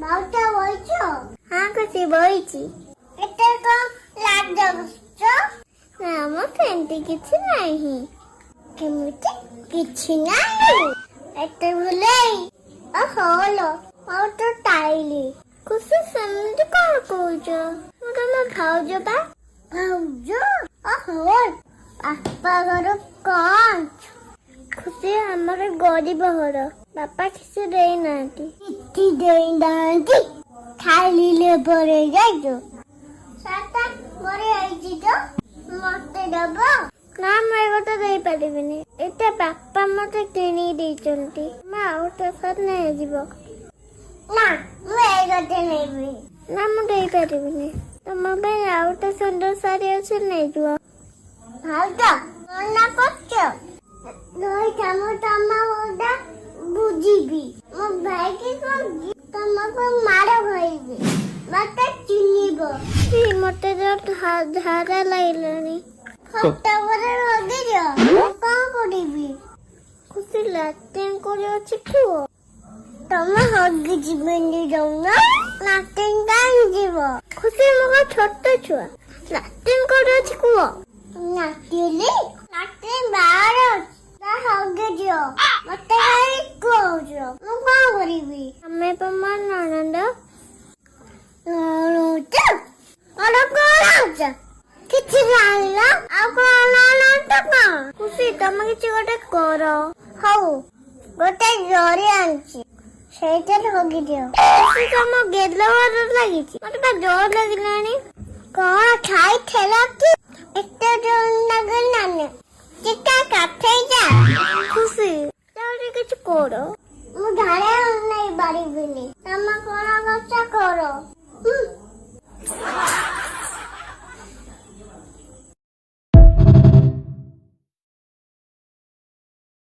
মাউটা বইছো? হ্যাঁ খুশি বইছি। এটা তো লাড্ডু না আমার ফ্রেন্ডে কিছু নাই। কেমতে কিছু নাই একটা বলেই হলো মাউটা টাইলি খুশি সেমনি কর কইছো ওটা না ভাউজো বা ভাউজো হল আপা ঘর কন খুশি আমার গরিব ঘর বাপা কিছু দেই নাহাନ୍ତି କିଛି ଦେଇନାହାନ୍ତି ଖାଇଲେ ପରେ ଯାଇଛୁ ସାତା ପରେ ଆଇଛି ତ ମତେ ଦବ ନା ମୁଁ ଏ କଥା ଦେଇପାରିବିନି ଏଟା ବାପା ମତେ କିଣି ଦେଇଛନ୍ତି ମା ଆଉ ତା ସାଥ ନେଇଯିବ ନା ମୁଁ ଏ କଥା ନେବି ନା ମୁଁ ଦେଇପାରିବିନି ତମ ପାଇଁ ଆଉ ତା ସୁନ୍ଦର ଶାଢ଼ୀ ଅଛି ନେଇଯିବ ଭାଉଜ ମନା କରୁଛ ତମ ଓଦା ବୁଝିବି ମୋ ଭାଇ କି କହିବି ତମକୁ ମାଡ଼ ଖାଇବି ମତେ ଚିହ୍ନିବ ମତେ ଝାଡ଼ା ଲାଗିଲାଣି ଖଟା ପରେ ଲଗେଇଦିଅ ମୁଁ କଣ କରିବି ଖୁସି ଲାଟିନ୍ କରି ଅଛି କୁହ ତମେ ହଗିଛି ପିନ୍ଧି ଦଉନ ଲାଟିନ୍ କାହିଁ ଯିବ ଖୁସି ମୋ ଛୋଟ ଛୁଆ ଲାଟିନ୍ କରି ଅଛି କୁହ ନାଟିଲି ଲାଟିନ୍ ବାହାର ଅଛି ହଗିଦିଅ ମତେ କାହିଁ କହୁଛ ମୁଁ କଣ କରିବି ଆମେ ତମ ନଣନ୍ଦ କିଛି ଜାଣିଲ ଆଉ କଣ କଣ ଖୁସି ତମେ କିଛି ଗୋଟେ କର ହଉ ଗୋଟେ ଜରି ଆଣିଛି ସେଇଟାରେ ହଗିଦିଅ ଖୁସି ତମ ଗେଲ ଭଲ ଲାଗିଛି ମତେ ବା ଜୋର ଲାଗିଲାଣି କଣ ଖାଇଥିଲ କି ଏତେ ଜୋର ଲାଗିଲାନି ଚିକା କାଠେଇ ଯା ଖୁସି ତାହେଲେ କିଛି କର ମୁଁ ଝାଡ଼ା ନେଇ ପାରିବିନି ତମ